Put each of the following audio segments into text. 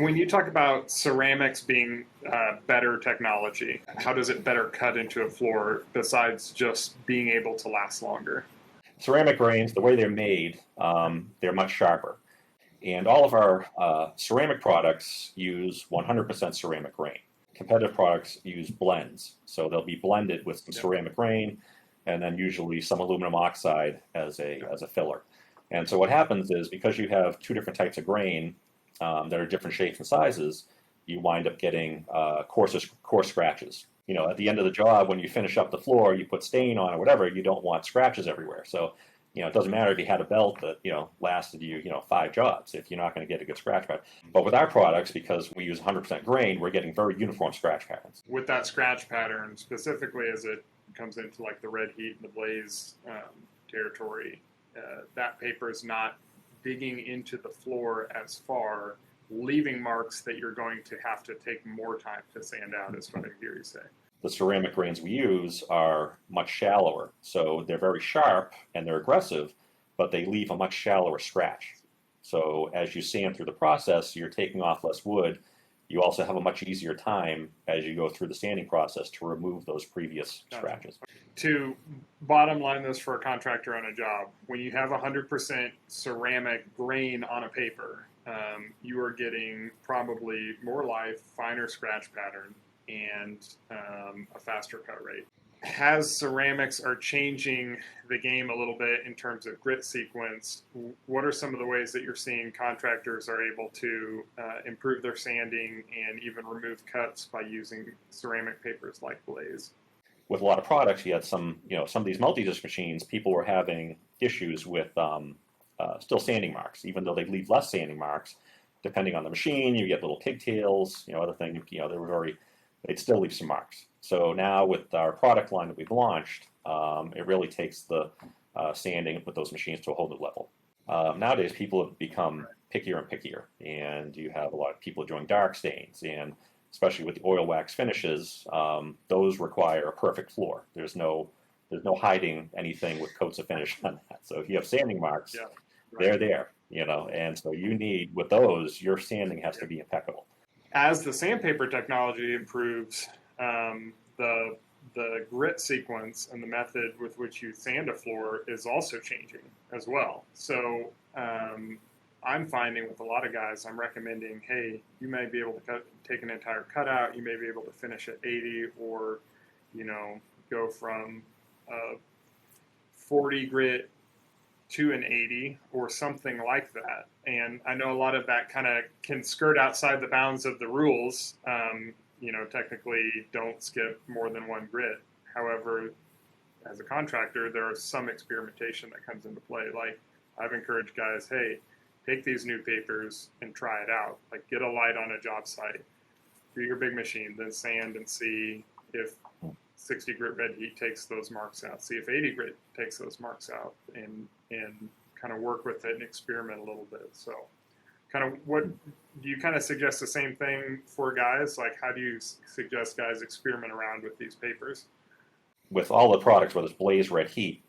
When you talk about ceramics being better technology, how does it better cut into a floor besides just being able to last longer? Ceramic grains, the way they're made, they're much sharper. And all of our ceramic products use 100% ceramic grain. Competitive products use blends. So they'll be blended with some ceramic grain and then usually some aluminum oxide as a filler. And so what happens is because you have two different types of grain that are different shapes and sizes, you wind up getting coarse scratches. You know, at the end of the job, when you finish up the floor, you put stain on or whatever, you don't want scratches everywhere. So, you know, it doesn't matter if you had a belt that, you know, lasted you, 5 jobs if you're not going to get a good scratch pattern. But with our products, because we use 100% grain, we're getting very uniform scratch patterns. With that scratch pattern, specifically as it comes into like the red heat and the blaze territory, that paper is not digging into the floor as far, leaving marks that you're going to have to take more time to sand out, is what I hear you say. The ceramic grains we use are much shallower, so they're very sharp and they're aggressive, but they leave a much shallower scratch. So as you sand through the process, you're taking off less wood. You also have a much easier time as you go through the sanding process to remove those previous scratches. To bottom line this for a contractor on a job, when you have 100% ceramic grain on a paper, you are getting probably more life, finer scratch pattern, and a faster cut rate. As ceramics are changing the game a little bit in terms of grit sequence, what are some of the ways that you're seeing contractors are able to improve their sanding and even remove cuts by using ceramic papers like Blaze? With a lot of products, you had some of these multi-disc machines, people were having issues with still sanding marks, even though they leave less sanding marks. Depending on the machine, you get little pigtails, other things, they'd still leave some marks. So now with our product line that we've launched, it really takes the sanding with those machines to a whole new level. Nowadays, people have become pickier and pickier, and you have a lot of people doing dark stains, and especially with the oil wax finishes, those require a perfect floor. There's no hiding anything with coats of finish on that. So if you have sanding marks, they're there, and so you need, with those, your sanding has to be impeccable. As the sandpaper technology improves, the grit sequence and the method with which you sand a floor is also changing as well. So I'm finding with a lot of guys, I'm recommending, hey, you may be able to take an entire cutout, you may be able to finish at 80, or go from 40 grit to an 80 or something like that. And I know a lot of that kind of can skirt outside the bounds of the rules. Technically don't skip more than 1 grit. However, as a contractor, there is some experimentation that comes into play. Like I've encouraged guys, hey, take these new papers and try it out. Like get a light on a job site, do your big machine, then sand and see if 60 grit red heat takes those marks out. See if 80 grit takes those marks out, and kind of work with it and experiment a little bit. So kind of what do you kind of suggest the same thing for guys? Like how do you suggest guys experiment around with these papers? With all the products, whether it's Blaze, Red Heat,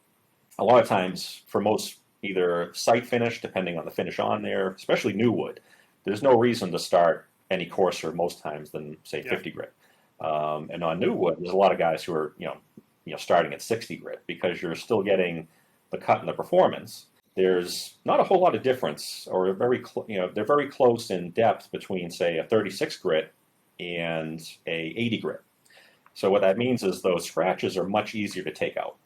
a lot of times for most either site finish, depending on the finish on there, especially new wood, there's no reason to start any coarser most times than say 50 grit. And on new wood, there's a lot of guys who are starting at 60 grit because you're still getting the cut and the performance. There's not a whole lot of difference, or they're very close in depth between say a 36 grit and a 80 grit. So what that means is those scratches are much easier to take out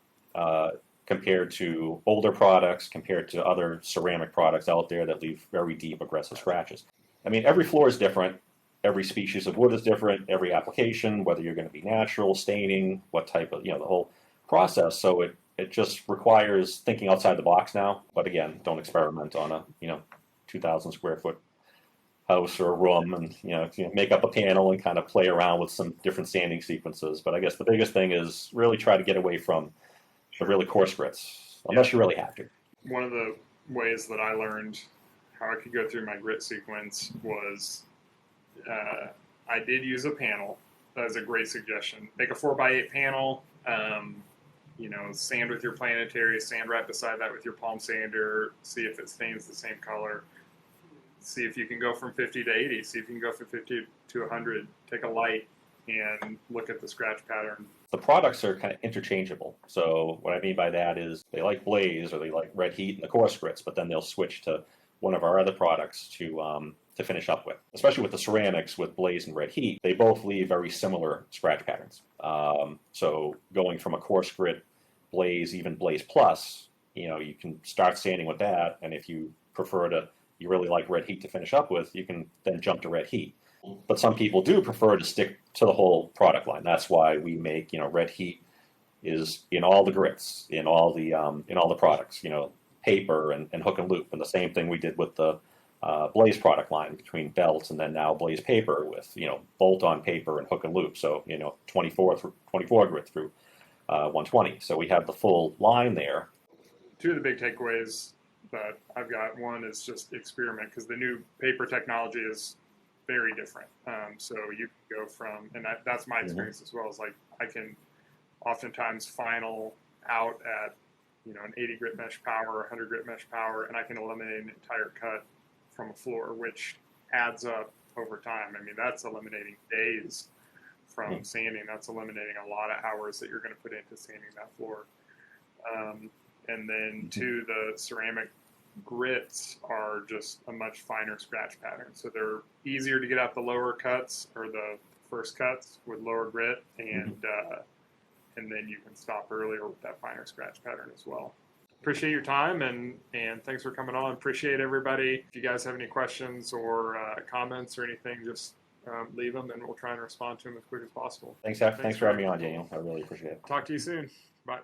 compared to older products, compared to other ceramic products out there that leave very deep, aggressive scratches. I mean, every floor is different. Every species of wood is different. Every application, whether you're going to be natural, staining, what type of, the whole process. So it just requires thinking outside the box now. But again, don't experiment on a 2,000 square foot house or a room and make up a panel and kind of play around with some different sanding sequences. But I guess the biggest thing is really try to get away from the really coarse grits, unless you really have to. One of the ways that I learned how I could go through my grit sequence was I did use a panel. That was a great suggestion. Make a 4x8 panel. Sand with your planetary, sand right beside that with your palm sander, see if it stains the same color. see if you can go from 50 to 80, see if you can go from 50 to 100, take a light and look at the scratch pattern. The products are kind of interchangeable. So what I mean by that is they like blaze or they like red heat and the coarse grits, but then they'll switch to one of our other products to finish up with. Especially with the ceramics with blaze and red heat, they both leave very similar scratch patterns. So going from a coarse grit blaze, even blaze plus, you can start sanding with that, and if you you really like red heat to finish up with, you can then jump to red heat. But some people do prefer to stick to the whole product line. That's why we make, red heat is in all the grits, in all the products, paper and hook and loop. And the same thing we did with the Blaze product line between belts and then now Blaze paper with, bolt-on paper and hook and loop. So, 24 grit through 120. So we have the full line there. Two of the big takeaways that I've got, one is just experiment, because the new paper technology is very different. So you can go from, and that's my experience as well, is like I can oftentimes final out at, an 80 grit mesh power, 100 grit mesh power, and I can eliminate an entire cut from a floor, which adds up over time. I mean, that's eliminating days from sanding. That's eliminating a lot of hours that you're going to put into sanding that floor. And then two, the ceramic grits are just a much finer scratch pattern. So they're easier to get out the lower cuts or the first cuts with lower grit, and then you can stop earlier with that finer scratch pattern as well. Appreciate your time, and thanks for coming on. Appreciate everybody. If you guys have any questions or comments or anything, just leave them, and we'll try and respond to them as quick as possible. Thanks for having me on, Daniel. I really appreciate it. Talk to you soon. Bye.